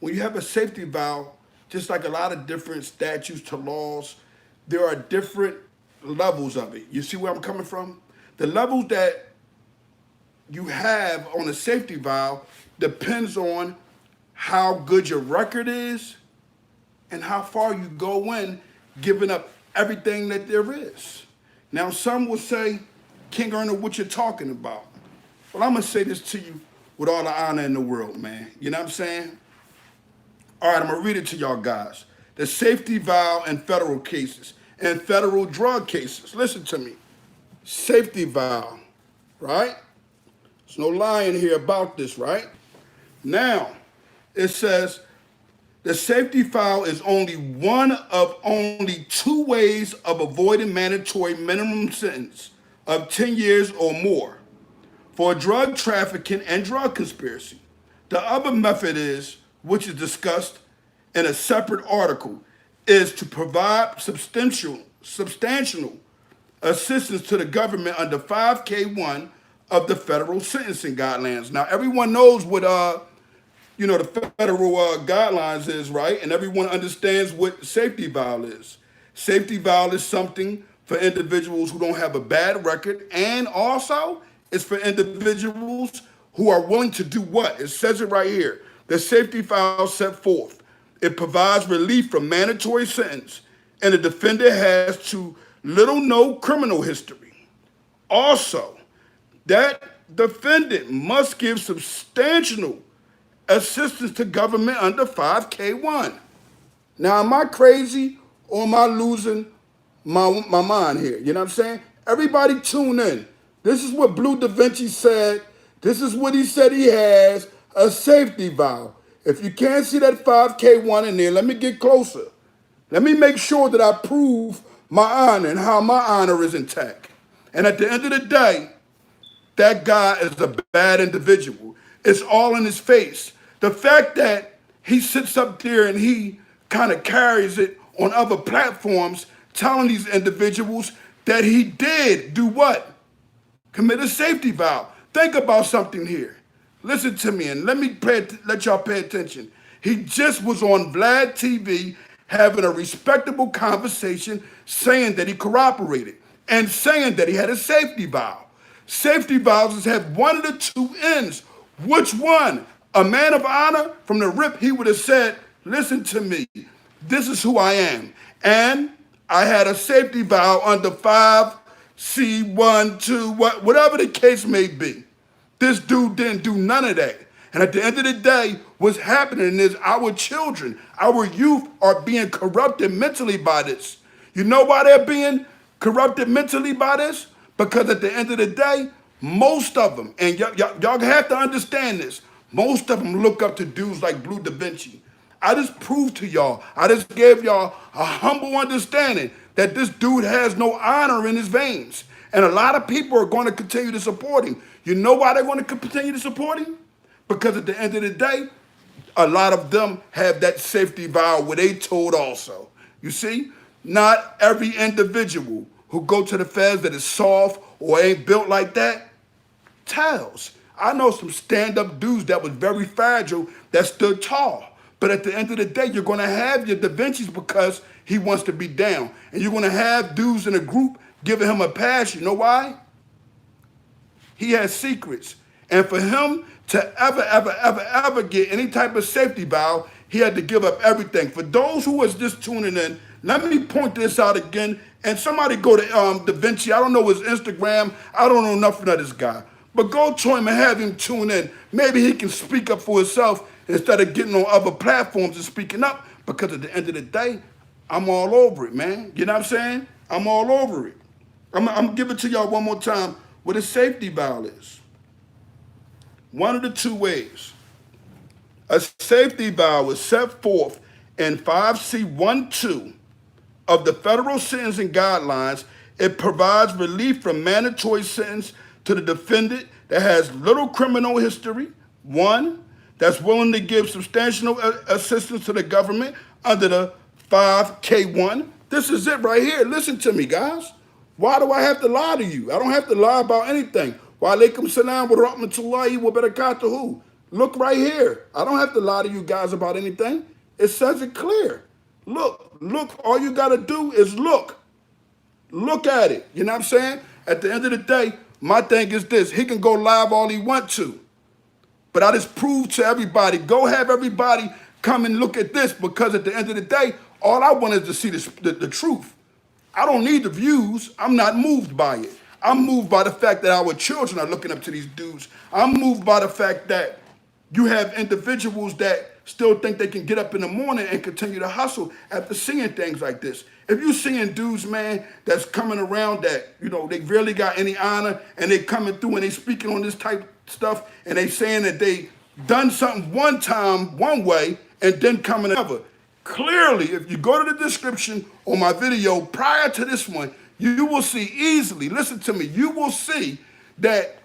when you have a safety valve, just like a lot of different statutes to laws, there are different levels of it. You see where I'm coming from? The levels that you have on a safety valve depends on how good your record is and how far you go in giving up everything that there is. Now, some will say, Kingearner, what you're talking about. Well, I'm going to say this to you with all the honor in the world, man. You know what I'm saying? All right, I'm going to read it to y'all guys. The safety valve in federal cases and federal drug cases. Listen to me. Safety valve, right? There's no lying here about this, right? Now, it says the safety valve is only one of only two ways of avoiding mandatory minimum sentence of 10 years or more for drug trafficking and drug conspiracy. The other method is, which is discussed in a separate article, is to provide substantial assistance to the government under 5K1 of the federal sentencing guidelines. Now, everyone knows what the federal guidelines is, right? And everyone understands what safety valve is. Safety valve is something for individuals who don't have a bad record, and also it's for individuals who are willing to do what? It says it right here. The safety valve set forth. It provides relief from mandatory sentence, and the defendant has to little no criminal history. Also, that defendant must give substantial assistance to government under 5K1. Now, am I crazy or am I losing my mind here? You know what I'm saying? Everybody tune in. This is what Bleu Davinci said. This is what he said he has, a safety valve. If you can't see that 5K1 in there, let me get closer. Let me make sure that I prove my honor and how my honor is intact. And at the end of the day, that guy is a bad individual. It's all in his face. The fact that he sits up there and he kind of carries it on other platforms, telling these individuals that he did do what? Commit a safety valve. Think about something here. Listen to me and let y'all pay attention. He just was on Vlad TV having a respectable conversation saying that he cooperated and saying that he had a safety valve. Safety valves have one of the two ends. Which one? A man of honor, from the rip, he would have said, listen to me, this is who I am. And I had a safety valve under 5C1, 2, whatever the case may be. This dude didn't do none of that. And at the end of the day, what's happening is our children, our youth are being corrupted mentally by this. You know why they're being corrupted mentally by this? Because at the end of the day, most of them, and y'all have to understand this, most of them look up to dudes like Bleu Davinci. I just proved to y'all, I just gave y'all a humble understanding that this dude has no honor in his veins. And a lot of people are going to continue to support him. You know why they're going to continue to support him? Because at the end of the day, a lot of them have that safety valve where they told also. You see, not every individual who go to the feds that is soft or ain't built like that tells. I know some stand-up dudes that was very fragile that stood tall. But at the end of the day, you're going to have your Da Vinci's because he wants to be down. And you're going to have dudes in a group giving him a pass. You know why? He has secrets. And for him to ever get any type of safety valve, he had to give up everything. For those who was just tuning in, let me point this out again. And somebody go to Da Vinci. I don't know his Instagram. I don't know nothing of this guy. But go to him and have him tune in. Maybe he can speak up for himself instead of getting on other platforms and speaking up. Because at the end of the day, I'm all over it, man. You know what I'm saying? I'm all over it. I'm going to give it to y'all one more time what a safety valve is. One of the two ways. A safety valve is set forth in 5C12 of the federal sentencing guidelines. It provides relief from mandatory sentence to the defendant that has little criminal history, one, that's willing to give substantial assistance to the government under the 5K1. This is it right here. Listen to me, guys. Why do I have to lie to you? I don't have to lie about anything. Wa alaikum salam wa rahmatullahi wa barakatuhu. Look right here. I don't have to lie to you guys about anything. It says it clear. Look, all you got to do is look. Look at it. You know what I'm saying? At the end of the day, my thing is this. He can go live all he wants to. But I just proved to everybody, go have everybody come and look at this, because at the end of the day, all I want is to see the truth. I don't need the views. I'm not moved by it. I'm moved by the fact that our children are looking up to these dudes. I'm moved by the fact that you have individuals that still think they can get up in the morning and continue to hustle after seeing things like this. If you seeing dudes, man, that's coming around that, you know, they really got any honor, and they coming through and they speaking on this type stuff, and they saying that they done something one time one way and then coming another. Clearly, if you go to the description on my video prior to this one, you will see easily, listen to me, you will see that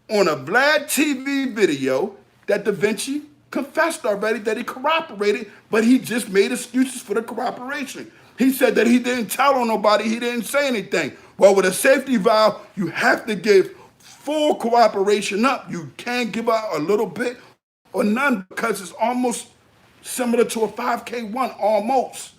on a Vlad TV video that Davinci confessed already, that he corroborated, but he just made excuses for the corroboration. He said that he didn't tell on nobody, he didn't say anything. Well, with a safety valve, you have to give full cooperation up. You can't give out a little bit or none, because it's almost similar to a 5K1, almost.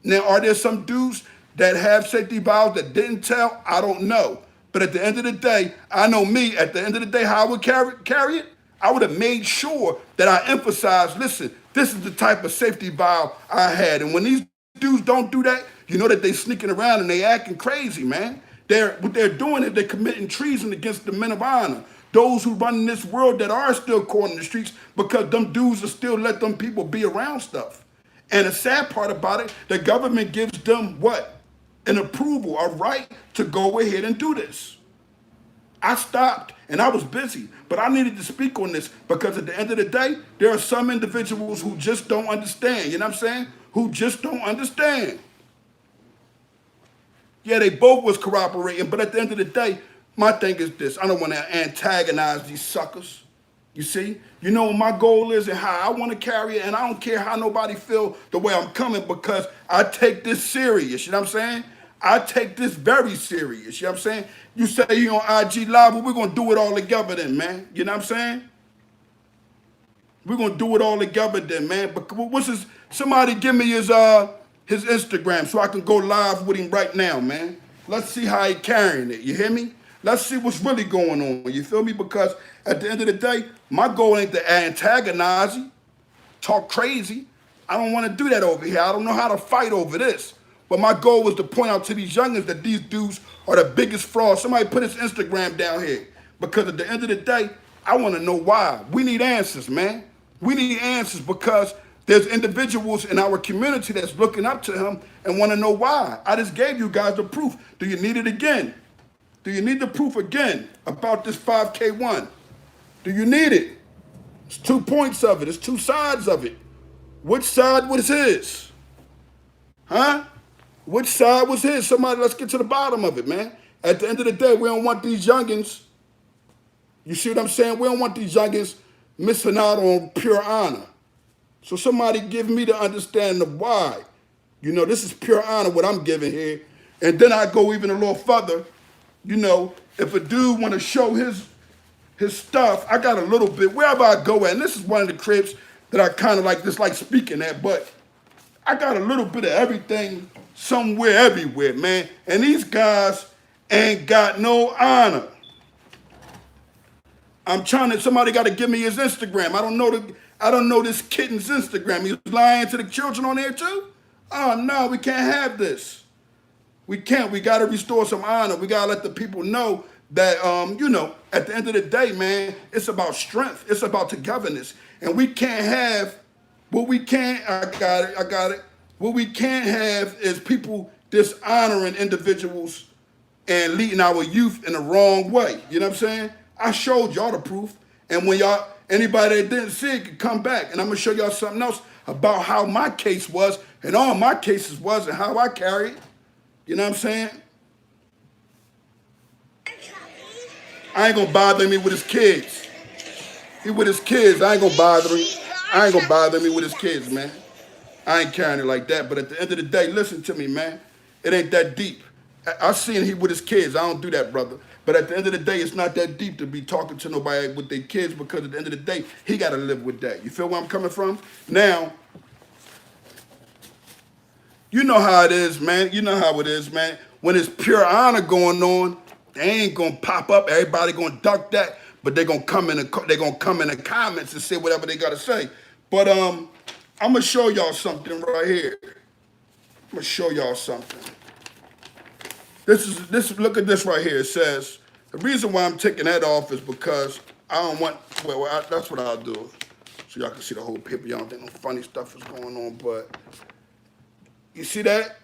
Now, are there some dudes that have safety valves that didn't tell? I don't know. But at the end of the day, I know me, at the end of the day, how I would carry it, I would have made sure that I emphasized, listen, this is the type of safety valve I had. And when these dudes don't do that, you know that they sneaking around and they acting crazy, man. What they're doing is they're committing treason against the men of honor. Those who run in this world that are still caught in the streets, because them dudes will still let them people be around stuff. And the sad part about it, the government gives them what? An approval, a right to go ahead and do this. I stopped and I was busy, but I needed to speak on this, because at the end of the day, there are some individuals who just don't understand, you know what I'm saying? Who just don't understand. Yeah, they both was corroborating, but at the end of the day, my thing is this. I don't want to antagonize these suckers. You see? You know what my goal is and how I want to carry it, and I don't care how nobody feel the way I'm coming, because I take this serious, you know what I'm saying? I take this very serious, you know what I'm saying? You say you on IG Live, but we're going to do it all together then, man. You know what I'm saying? We're going to do it all together then, man. But what's his, somebody give me his Instagram so I can go live with him right now, man. Let's see how he carrying it, you hear me? Let's see what's really going on, you feel me? Because at the end of the day, my goal ain't to antagonize you, talk crazy. I don't want to do that over here. I don't know how to fight over this. But my goal was to point out to these youngins that these dudes are the biggest frauds. Somebody put his Instagram down here. Because at the end of the day, I want to know why. We need answers, man. We need answers, because there's individuals in our community that's looking up to him and want to know why. I just gave you guys the proof. Do you need it again? Do you need the proof again about this 5K1? Do you need it? It's 2 points of it. It's 2 sides of it. Which side was his? Huh? Which side was his? Somebody, let's get to the bottom of it, man. At the end of the day, we don't want these youngins, you see what I'm saying? We don't want these youngins missing out on pure honor. So somebody give me the understanding of why. You know, this is pure honor what I'm giving here. And then I go even a little further. You know, if a dude want to show his stuff, I got a little bit, wherever I go at, and this is one of the cribs that I kind of like dislike speaking at, but I got a little bit of everything, somewhere, everywhere, man. And these guys ain't got no honor. I'm trying to, somebody got to give me his Instagram. I don't know this kitten's Instagram. He's lying to the children on there too? Oh no, we can't have this. We can't. We got to restore some honor. We got to let the people know that, you know, at the end of the day, man, it's about strength. It's about togetherness. And we can't have, what we can't, I got it. What we can't have is people dishonoring individuals and leading our youth in the wrong way. You know what I'm saying? I showed y'all the proof. And when y'all, anybody that didn't see it can come back. And I'm going to show y'all something else about how my case was and all my cases was and how I carried. You know what I'm saying? I ain't gonna bother me with his kids. He with his kids, I ain't gonna bother him. I ain't gonna bother me with his kids, man. I ain't carrying it like that. But at the end of the day, listen to me, man. It ain't that deep. I seen he with his kids. I don't do that, brother. But at the end of the day, it's not that deep to be talking to nobody with their kids because at the end of the day, he got to live with that. You feel where I'm coming from? Now, you know how it is, man. You know how it is, man. When it's pure honor going on, they ain't gonna pop up. Everybody gonna duck that, but they gonna come in. They gonna come in the comments and say whatever they gotta say. But I'm gonna show y'all something right here. I'm gonna show y'all something. This. Look at this right here. It says the reason why I'm taking that off is because I don't want. Well, that's what I'll do, so y'all can see the whole paper. Y'all don't think no funny stuff is going on, but you see that?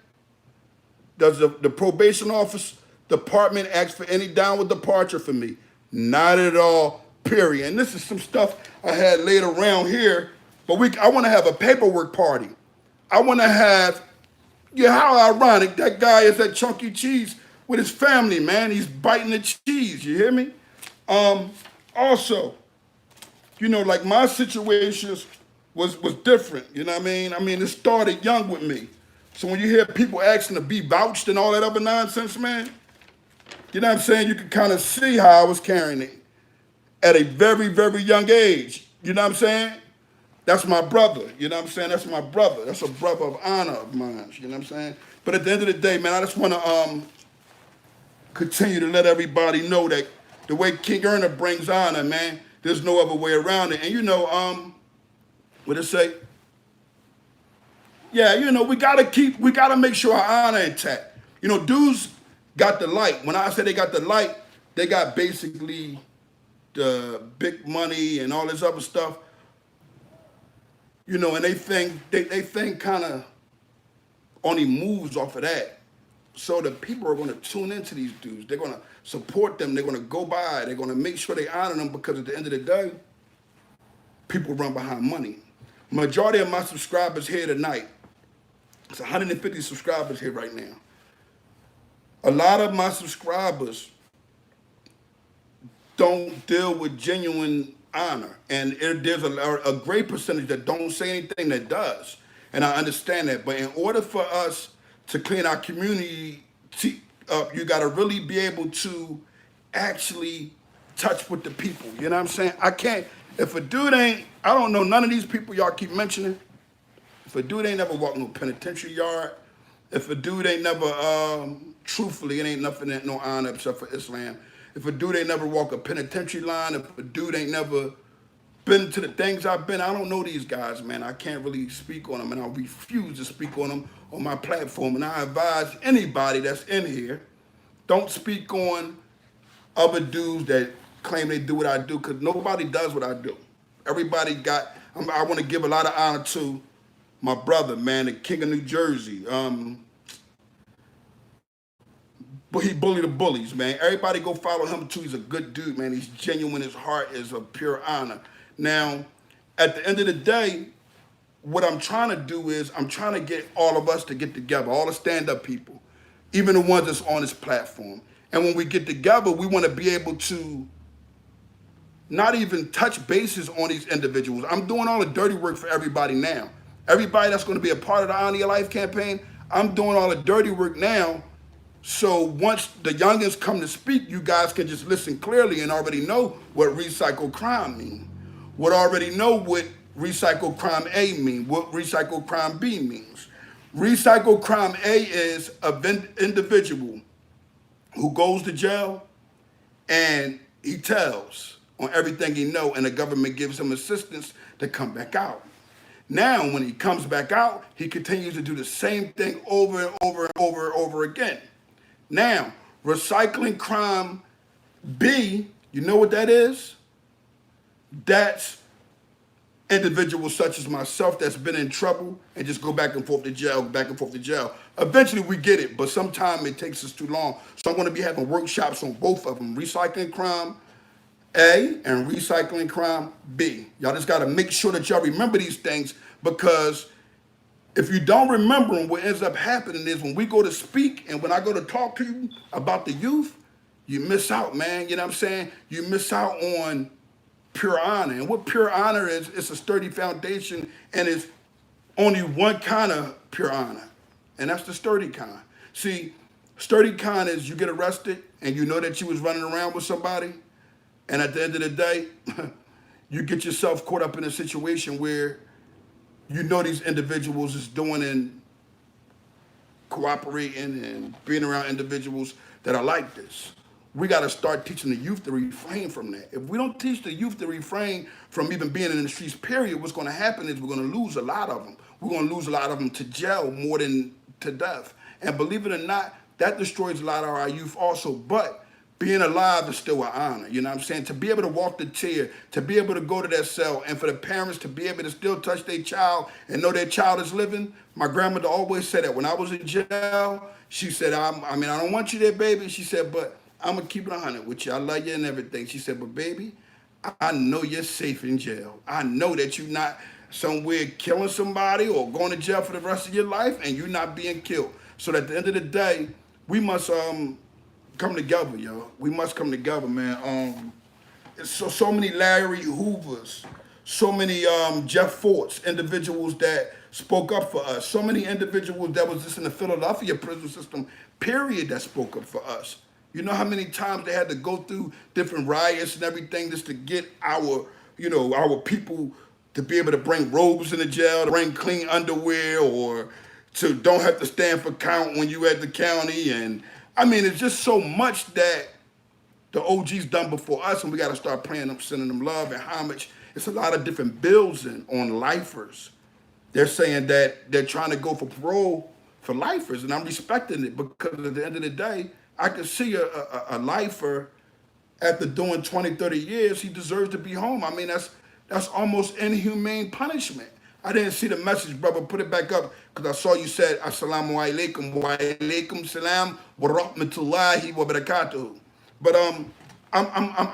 Does the probation office department ask for any downward departure for me? Not at all. Period. And this is some stuff I had laid around here, but I want to have a paperwork party. I want to have. Yeah, how ironic that guy is at Chunky Cheese with his family, man. He's biting the cheese, you hear me? Also, you know, like my situations was different, you know what I mean? I mean, it started young with me. So when you hear people asking to be vouched and all that other nonsense, man, you know what I'm saying? You can kind of see how I was carrying it at a very, very young age. You know what I'm saying? That's my brother, you know what I'm saying? That's my brother. That's a brother of honor of mine, you know what I'm saying? But at the end of the day, man, I just want to continue to let everybody know that the way Kingearner brings honor, man, there's no other way around it. And you know, what it say? Yeah, you know, we gotta make sure our honor intact. You know, dudes got the light. When I say they got the light, they got basically the big money and all this other stuff. You know, and they think kind of only moves off of that. So the people are going to tune into these dudes. They're going to support them. They're going to go by. They're going to make sure they honor them because at the end of the day, people run behind money. Majority of my subscribers here tonight, it's 150 subscribers here right now. A lot of my subscribers don't deal with genuine honor. And there's a great percentage that don't say anything that does. And I understand that. But in order for us to clean our community up, you got to really be able to actually touch with the people. You know what I'm saying? I can't, if a dude ain't, I don't know none of these people y'all keep mentioning. If a dude ain't never walked no penitentiary yard, if a dude ain't never, truthfully, it ain't nothing that no honor except for Islam. If a dude ain't never walked a penitentiary line, if a dude ain't never been to the things I've been, I don't know these guys, man. I can't really speak on them, and I refuse to speak on them on my platform. And I advise anybody that's in here, don't speak on other dudes that claim they do what I do, because nobody does what I do. Everybody I want to give a lot of honor to my brother, man, the King of New Jersey. But he bullied the bullies, man. Everybody go follow him too. He's a good dude, man. He's genuine. His heart is of pure honor. Now, at the end of the day, what I'm trying to do is I'm trying to get all of us to get together, all the stand-up people, even the ones that's on this platform. And when we get together, we want to be able to not even touch bases on these individuals. I'm doing all the dirty work for everybody now. Everybody that's going to be a part of the Honor Your Life campaign, I'm doing all the dirty work now. So once the youngins come to speak, you guys can just listen clearly and already know what recycle crime means. Would already know what recycle crime A means, what recycle crime B means. Recycle crime A is an individual who goes to jail and he tells on everything he know and the government gives him assistance to come back out. Now, when he comes back out, he continues to do the same thing over and over and over and over again. Now, recycling crime B, you know what that is? That's individuals such as myself that's been in trouble and just go back and forth to jail, back and forth to jail. Eventually we get it, but sometimes it takes us too long. So I'm going to be having workshops on both of them, recycling crime A and recycling crime B. Y'all just got to make sure that y'all remember these things, because if you don't remember them, what ends up happening is when we go to speak and when I go to talk to you about the youth, you miss out, man. You know what I'm saying? You miss out on pure honor. And what pure honor is, it's a sturdy foundation, and it's only one kind of pure honor, and that's the sturdy kind. See, Sturdy kind is you get arrested and you know that you was running around with somebody, and at the end of the day, you get yourself caught up in a situation where you know these individuals is doing and cooperating and being around individuals that are like this. We got to start teaching the youth to refrain from that. If we don't teach the youth to refrain from even being in the streets, period, what's going to happen is we're going to lose a lot of them. We're going to lose a lot of them to jail more than to death. And believe it or not, that destroys a lot of our youth also. But being alive is still an honor, you know what I'm saying? To be able to walk the chair, to be able to go to that cell, and for the parents to be able to still touch their child and know their child is living. My grandmother always said that when I was in jail, she said, I don't want you there, baby. She said, but I'm going to keep it 100 with you. I love you and everything. She said, but baby, I know you're safe in jail. I know that you're not somewhere killing somebody or going to jail for the rest of your life, and you're not being killed. So at the end of the day, we must come together, yo. We must come together, man. So many Larry Hoovers, so many Jeff Forts, individuals that spoke up for us. So many individuals that was just in the Philadelphia prison system, period, that spoke up for us. You know how many times they had to go through different riots and everything just to get our people to be able to bring robes in the jail, to bring clean underwear, or to don't have to stand for count when you at the county. And I mean, it's just so much that the OG's done before us, and we got to start praying them, sending them love and homage. It's a lot of different bills on lifers. They're saying that they're trying to go for parole for lifers, and I'm respecting it because at the end of the day, I can see a lifer after doing 20, 30 years, he deserves to be home. I mean, that's almost inhumane punishment. I didn't see the message, brother. Put it back up because I saw you said, Assalamu alaikum, wa alaikum salam, wa rahmatullahi wa barakatuhu. But I'm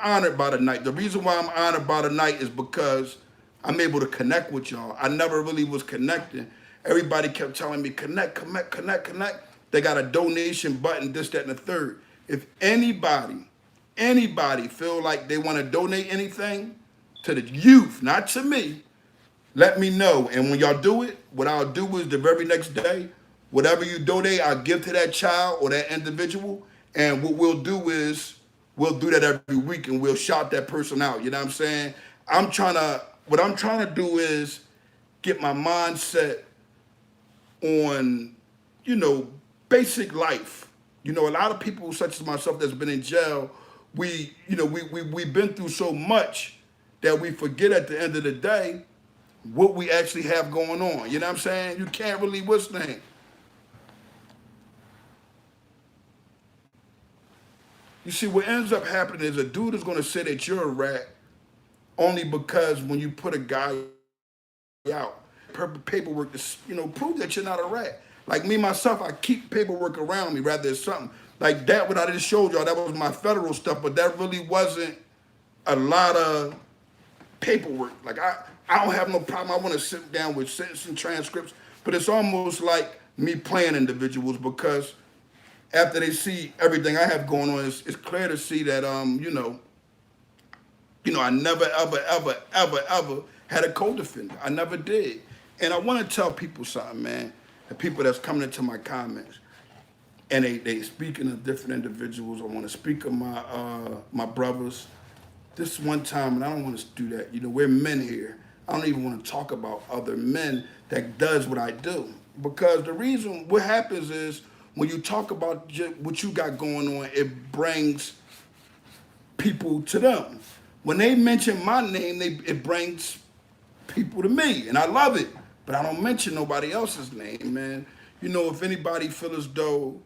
honored by the night. The reason why I'm honored by the night is because I'm able to connect with y'all. I never really was connecting. Everybody kept telling me, connect. They got a donation button, this, that, and the third. If anybody feel like they want to donate anything to the youth, not to me, let me know. And when y'all do it, what I'll do is the very next day, whatever you donate, I'll give to that child or that individual. And what we'll do is we'll do that every week and we'll shout that person out. You know what I'm saying? What I'm trying to do is get my mindset on, basic life. A lot of people such as myself that's been in jail, we've been through so much that we forget at the end of the day what we actually have going on. You know what I'm saying? You can't really, what's the name? You see, what ends up happening is a dude is going to say that you're a rat only because when you put a guy out, paperwork to, prove that you're not a rat. Like me, myself, I keep paperwork around me, rather it's something. Like that, what I just showed y'all, that was my federal stuff, but that really wasn't a lot of paperwork. Like I don't have no problem. I want to sit down with sentencing transcripts, but it's almost like me playing individuals because after they see everything I have going on, it's clear to see that I never ever had a co-defendant. I never did. And I want to tell people something, man. The people that's coming into my comments, and they speaking of different individuals. I want to speak of my brothers. This one time, and I don't want to do that. We're men here. I don't even want to talk about other men that does what I do. Because the reason, what happens is, when you talk about what you got going on, it brings people to them. When they mention my name, it brings people to me, and I love it. But I don't mention nobody else's name, man. If anybody feel as though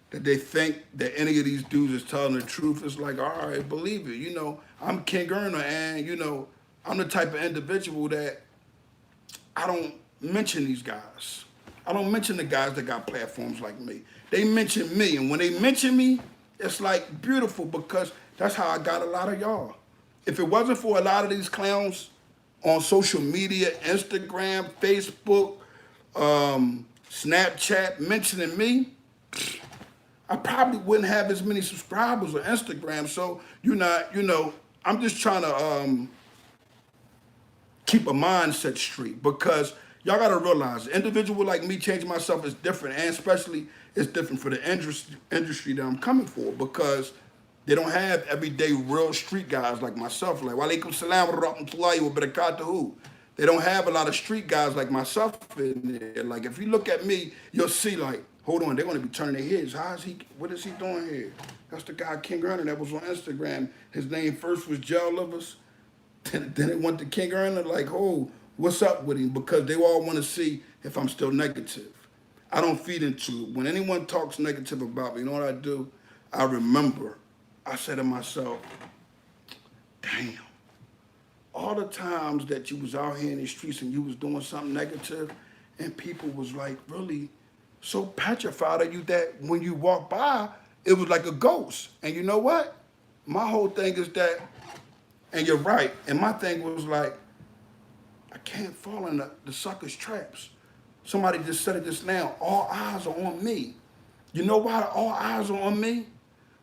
that they think that any of these dudes is telling the truth, it's like, all right, believe it. I'm Kingearner, and, I'm the type of individual that I don't mention these guys. I don't mention the guys that got platforms like me. They mention me, and when they mention me, it's like beautiful because that's how I got a lot of y'all. If it wasn't for a lot of these clowns on social media, Instagram, Facebook, Snapchat, mentioning me, I probably wouldn't have as many subscribers on Instagram. So I'm just trying to keep a mindset straight because Y'all gotta realize, an individual like me changing myself is different, and especially it's different for the industry that I'm coming for because they don't have everyday real street guys like myself. Like, walaikum salam wa rahmatullahi wa barakatuhu. They don't have a lot of street guys like myself in there. Like, if you look at me, you'll see, like, hold on, they're gonna be turning their heads. What is he doing here? That's the guy, Kingearner, that was on Instagram. His name first was Gel Livers. Then it went to Kingearner, like, oh, what's up with him? Because they all want to see if I'm still negative. I don't feed into it. When anyone talks negative about me, you know what I do? I remember, I said to myself, damn, all the times that you was out here in the streets and you was doing something negative and people was like really so petrified of you that when you walk by, it was like a ghost. And you know what? My whole thing is that, and you're right, and my thing was like, I can't fall in the sucker's traps. Somebody just said it just now, all eyes are on me. You know why all eyes are on me?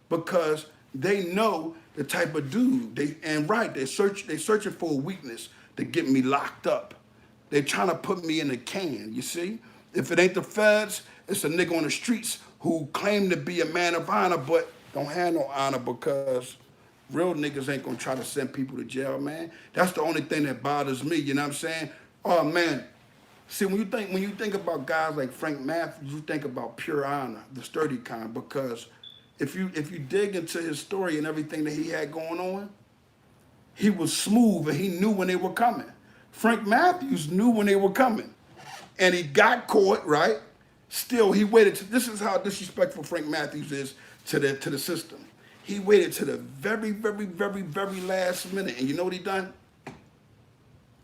Because they know the type of dude, they're searching for a weakness to get me locked up. They're trying to put me in a can, you see? If it ain't the feds, it's a nigga on the streets who claim to be a man of honor, but don't have no honor because real niggas ain't gonna try to send people to jail, man. That's the only thing that bothers me, you know what I'm saying? Oh man, see when you think about guys like Frank Matthews, you think about pure honor, the sturdy kind, because if you dig into his story and everything that he had going on, he was smooth and he knew when they were coming. Frank Matthews knew when they were coming. And he got caught, right? Still, he waited. This is how disrespectful Frank Matthews is to the system. He waited to the very, very, very, very last minute. And you know what he done?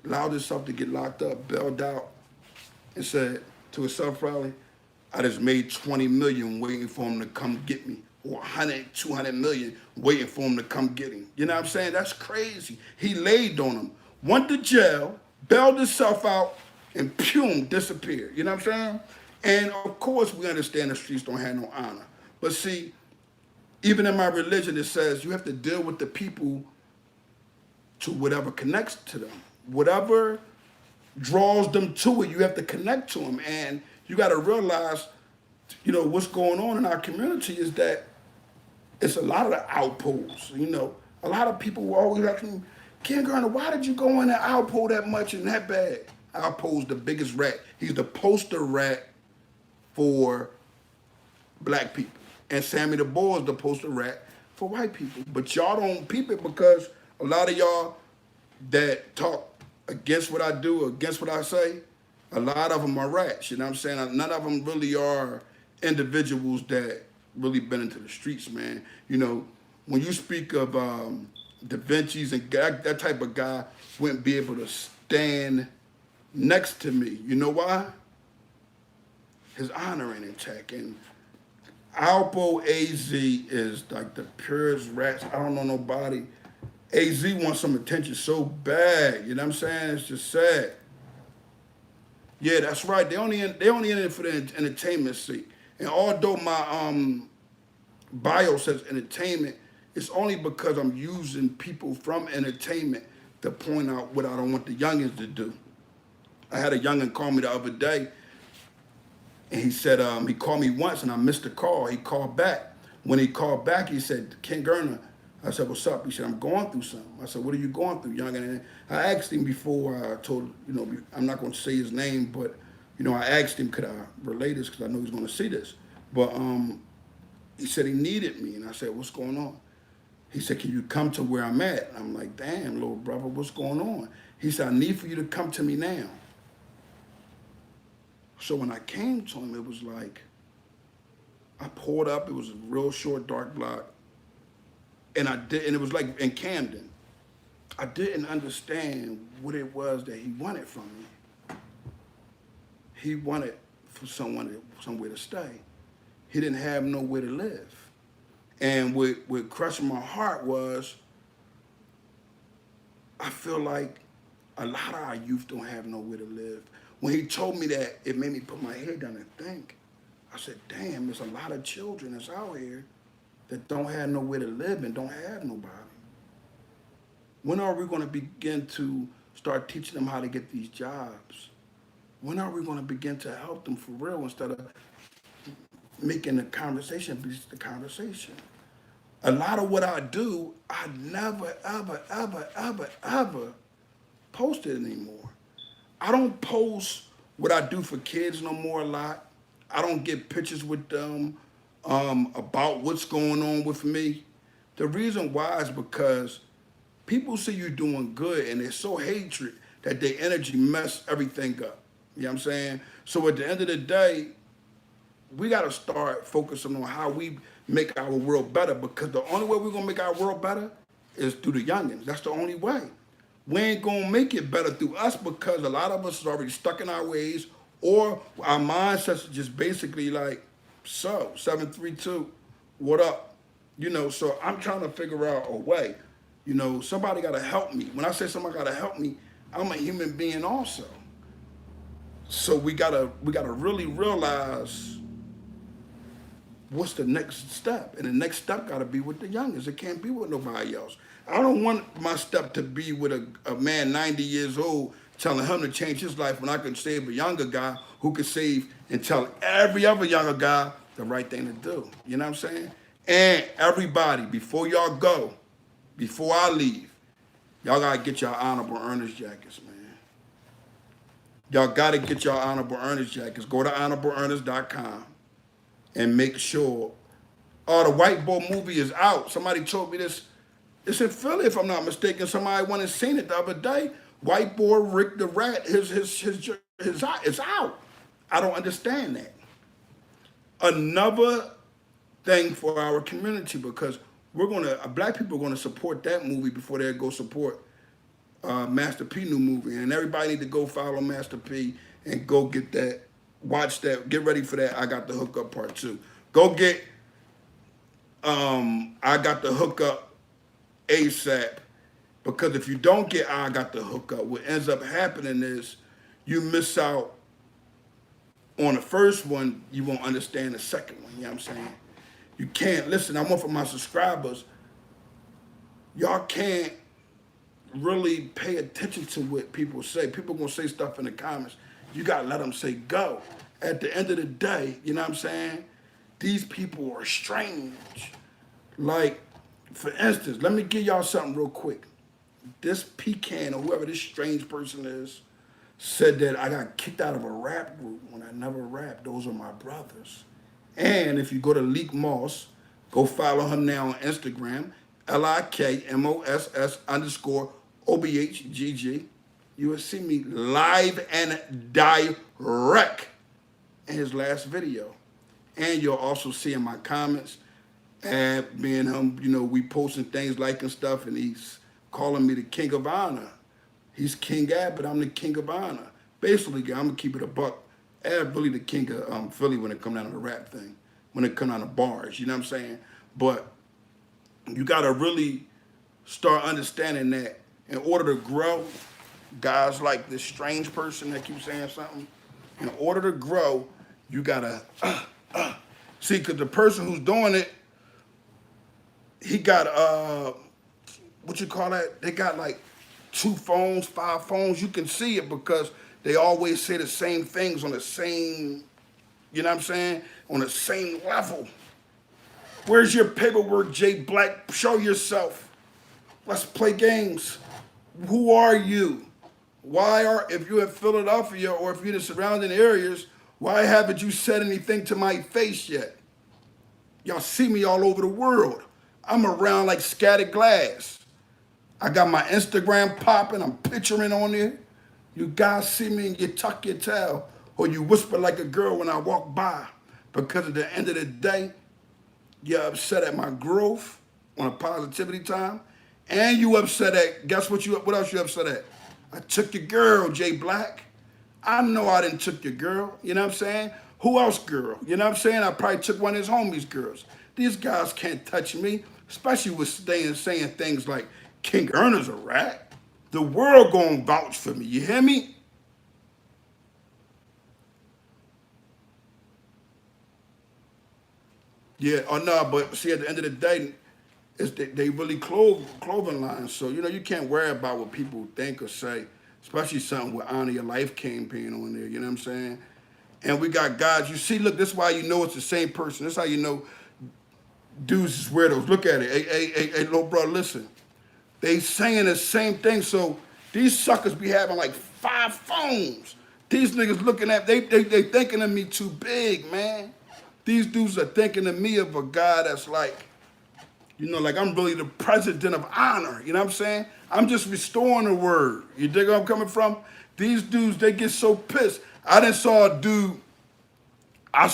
Allowed himself to get locked up, bailed out, and said to himself probably, I just made 20 million waiting for him to come get me. Or 100, 200 million waiting for him to come get him. You know what I'm saying? That's crazy. He laid on him, went to jail, bailed himself out, and pum, disappeared. You know what I'm saying? And of course, we understand the streets don't have no honor. But see, even in my religion, it says you have to deal with the people to whatever connects to them. Whatever draws them to it, you have to connect to them. And you got to realize, you know, what's going on in our community is that it's a lot of the outposts. You know, a lot of people were always asking, Kingearner, why did you go in the outpost that much and that bad? Outpost the biggest rat. He's the poster rat for black people. And Sammy the Bull is the poster rat for white people. But y'all don't peep it because a lot of y'all that talk against what I do, against what I say, a lot of them are rats. You know what I'm saying? None of them really are individuals that really been into the streets, man. You know, when you speak of Davinci's and that type of guy wouldn't be able to stand next to me. You know why? His honor ain't intact. And Alpo AZ is like the purest rats. I don't know nobody. AZ wants some attention so bad. You know what I'm saying? It's just sad. Yeah, that's right. They only in it for the entertainment sake. And although my bio says entertainment, it's only because I'm using people from entertainment to point out what I don't want the youngins to do. I had a youngin call me the other day, and he said, he called me once and I missed the call. He called back. When he called back, he said, Kingearner. I said, what's up? He said, I'm going through something. I said, what are you going through, youngin? And I asked him before I told, you know, I'm not going to say his name, but, you know, I asked him, could I relay this? Because I know he's going to see this. But he said he needed me. And I said, what's going on? He said, can you come to where I'm at? I'm like, damn, little brother, what's going on? He said, I need for you to come to me now. So when I came to him, it was like, I pulled up, it was a real short, dark block. And it was like in Camden. I didn't understand what it was that he wanted from me. He wanted for somewhere to stay. He didn't have nowhere to live. And what crushed my heart was, I feel like a lot of our youth don't have nowhere to live. When he told me that, it made me put my head down and think. I said, damn, there's a lot of children that's out here that don't have nowhere to live and don't have nobody. When are we going to begin to start teaching them how to get these jobs? when are we going to begin to help them for real instead of making the conversation be just the conversation? A lot of what I do, I never, ever, ever, ever, ever post it anymore. I don't post what I do for kids no more a lot. I don't get pictures with them about what's going on with me. The reason why is because people see you doing good and they're so hatred that their energy mess everything up. You know what I'm saying? So at the end of the day, we got to start focusing on how we make our world better, because the only way we're going to make our world better is through the youngins. That's the only way. We ain't going to make it better through us because a lot of us is already stuck in our ways, or our mindsets are just basically like, so, 732, what up? You know, so I'm trying to figure out a way. You know, somebody got to help me. When I say somebody got to help me, I'm a human being also. So we gotta really realize what's the next step, and the next step got to be with the youngest. It can't be with nobody else. I don't want my step to be with a man 90 years old telling him to change his life when I can save a younger guy who can save and tell every other younger guy the right thing to do. You know what I'm saying? And everybody, before y'all go, before I leave, y'all gotta get y'all honorable earners jackets, man. Y'all gotta get y'all honorable earners jackets. Go to honorableearners.com and make sure. Oh, the White Boy movie is out. Somebody told me this. It's in Philly, if I'm not mistaken. Somebody went and seen it the other day. White Boy Rick the Rat, his it's out. I don't understand that. Another thing for our community, because black people are gonna support that movie before they go support Master P new movie, and everybody need to go follow Master P and go get that, watch that, get ready for that. I Got the Hookup Part 2. Go get I Got the Hookup ASAP, because if you don't get I Got the Hookup, what ends up happening is you miss out on the first one, you won't understand the second one. You know what I'm saying? You can't listen. I want for my subscribers, y'all can't really pay attention to what people say. People gonna say stuff in the comments. You gotta let them say go. At the end of the day, you know what I'm saying? These people are strange. Like, for instance, let me give y'all something real quick. This pecan or whoever this strange person is said that I got kicked out of a rap group when I never rapped. Those are my brothers. And if you go to Leak Moss, go follow him now on Instagram, LIKMOSS_OBHGG. You will see me live and direct in his last video. And you'll also see in my comments, and me and him, you know, we posting things, liking stuff, and he's calling me the King of Honor. He's King Ab, but I'm the King of Honor. Basically, I'm gonna keep it a buck. Ab really the King of Philly when it come down to the rap thing, when it come down to bars, you know what I'm saying? But you gotta really start understanding that in order to grow, guys like this strange person that keeps saying something, in order to grow, you gotta see, because the person who's doing it, he got what you call that? They got like 2 phones, 5 phones. You can see it because they always say the same things on the same, you know what I'm saying? On the same level. Where's your paperwork, Jay Black? Show yourself. Let's play games. Who are you? If you're in Philadelphia or if you're in the surrounding areas, why haven't you said anything to my face yet? Y'all see me all over the world. I'm around like scattered glass. I got my Instagram popping. I'm picturing on there. You guys see me and you tuck your tail, or you whisper like a girl when I walk by. Because at the end of the day, you're upset at my growth on a positivity time, and you upset at, guess what else you upset at? I took your girl, Jay Black. I know I didn't took your girl, you know what I'm saying? Who else girl? You know what I'm saying? I probably took one of his homies' girls. These guys can't touch me, especially with saying things like, Kingearner's a rat. The world gonna vouch for me, you hear me? Yeah, or no, but see, at the end of the day, they really clothing lines. So, you know, you can't worry about what people think or say. especially something with Honor Your Life campaign on there, you know what I'm saying? And we got guys, you see, look, this is why you know it's the same person. This is how you know dudes is weirdos. Look at it. Hey, little bro, listen. They saying the same thing, so these suckers be having like 5 phones. These niggas looking at, they thinking of me too big, man. These dudes are thinking of me of a guy that's like, you know, like I'm really the president of honor, you know what I'm saying? I'm just restoring the word. You dig where I'm coming from? These dudes, they get so pissed. I saw a dude, tell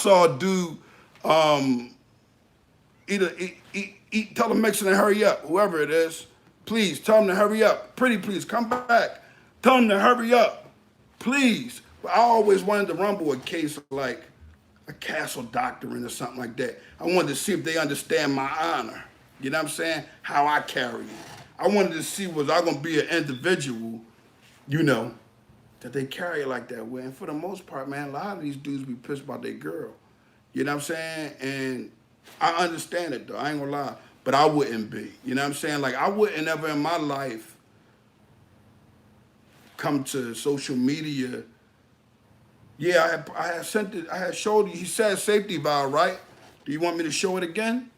the Mexican to hurry up, whoever it is. Please, tell him to hurry up. Pretty please, come back. Tell him to hurry up, please. But I always wanted to rumble a case like a castle doctrine or something like that. I wanted to see if they understand my honor. You know what I'm saying? How I carry it. I wanted to see was I gonna be an individual, you know, that they carry it like that way. And for the most part, man, a lot of these dudes be pissed about their girl. You know what I'm saying? And I understand it though, I ain't gonna lie. But I wouldn't be. You know what I'm saying? Like I wouldn't ever in my life come to social media. Yeah, I had sent it, I had showed you, he said safety valve, right? Do you want me to show it again?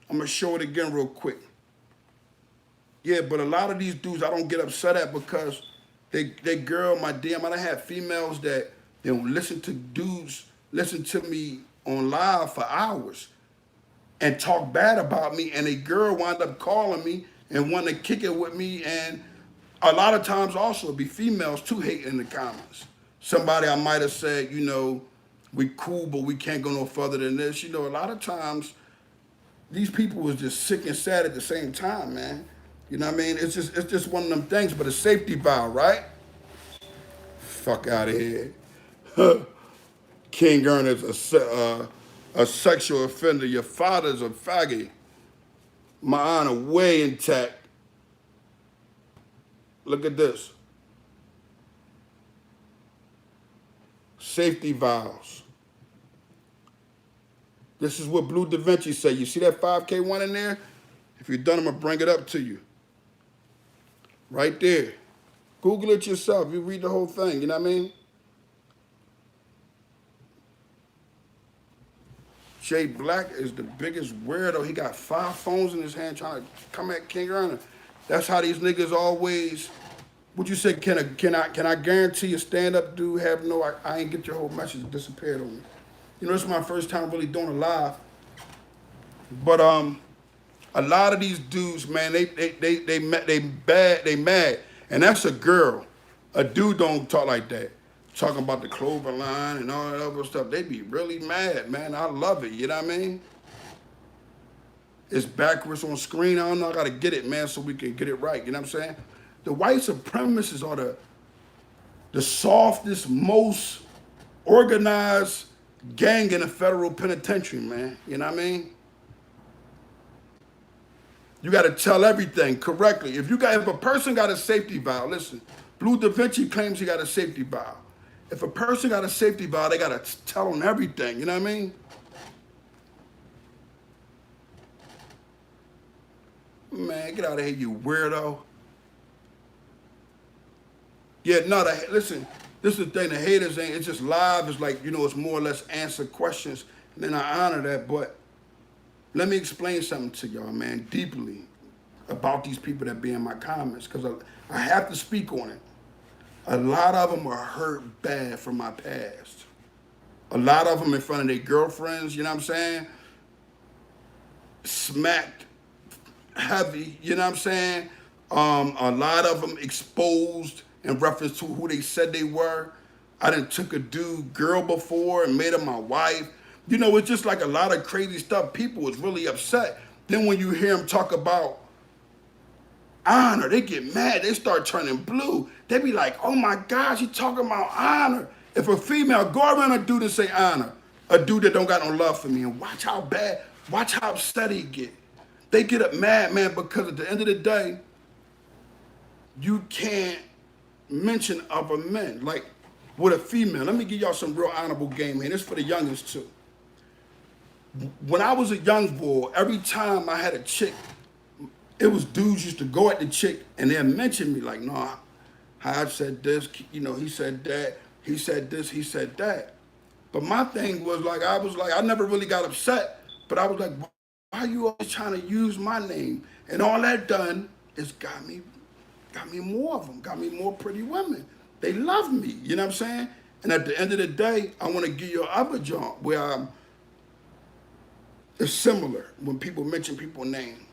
I'm gonna show it again real quick. Yeah, but a lot of these dudes I don't get upset at because they girl my DM. I done had females that they don't listen to dudes, listen to me on live for hours and talk bad about me, and a girl wound up calling me and wanting to kick it with me, and a lot of times also it'd be females too hating in the comments. Somebody I might have said, you know, we cool, but we can't go no further than this. You know, a lot of times these people was just sick and sad at the same time, man. You know what I mean? It's just one of them things, but a safety valve, right? Fuck out of here. Kingearner's a sexual offender. Your father's a faggot. My honor way intact. Look at this. Safety valves. This is what Bleu Davinci said. You see that 5K one in there? If you're done, I'm gonna bring it up to you. Right there. Google it yourself. You read the whole thing, you know what I mean? Jay Black is the biggest weirdo. He got 5 phones in his hand trying to come at Kingearner. That's how these niggas always. What you say? Can I guarantee a stand-up dude have no? I ain't get your whole message. It disappeared on me. You know, this is my first time really doing a live. But a lot of these dudes, man, they mad, and that's a girl. A dude don't talk like that. Talking about the clover line and all that other stuff. They be really mad, man. I love it, you know what I mean? It's backwards on screen. I don't know, I gotta get it, man, so we can get it right, you know what I'm saying? The white supremacists are the softest, most organized gang in the federal penitentiary, man. You know what I mean? You gotta tell everything correctly. If a person got a safety valve, listen, Bleu Davinci claims he got a safety valve. If a person got a safety valve, they gotta tell them everything, you know what I mean? Man, get out of here, you weirdo. Yeah, no, listen, this is the thing, the haters ain't, it's just live, it's like, you know, it's more or less answer questions, and then I honor that, but let me explain something to y'all, man, deeply about these people that be in my comments, because I have to speak on it. A lot of them are hurt bad from my past. A lot of them in front of their girlfriends, you know what I'm saying? Smacked heavy, you know what I'm saying? A lot of them exposed in reference to who they said they were. I done took a dude girl before and made her my wife. You know, it's just like a lot of crazy stuff. People was really upset. Then when you hear them talk about honor, they get mad. They start turning blue. They be like, oh my gosh, you talking about honor. If a female go around a dude and say honor, a dude that don't got no love for me, and watch how upset he get. They get up mad, man, because at the end of the day, you can't mention other men. Like with a female, let me give y'all some real honorable game, man. This for the youngest too. When I was a young boy, every time I had a chick, it was dudes used to go at the chick and they'd mention me like, nah, Hyde said this, you know, he said that, he said this, he said that. But my thing was like, I never really got upset, but I was like, why are you always trying to use my name? And all that done is got me more of them, got me more pretty women. They love me, you know what I'm saying? And at the end of the day, I want to give you other job where it's similar when people mention people's name.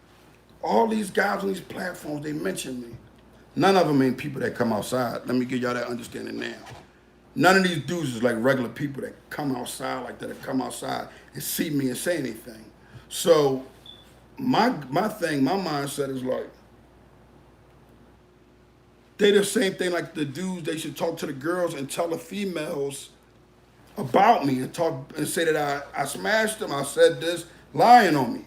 All these guys on these platforms, they mention me. None of them ain't people that come outside. Let me give y'all that understanding now. None of these dudes is like regular people that come outside like that, that come outside and see me and say anything. So my mindset is like, they the same thing like the dudes, they should talk to the girls and tell the females about me and talk and say that I smashed them, I said this, lying on me.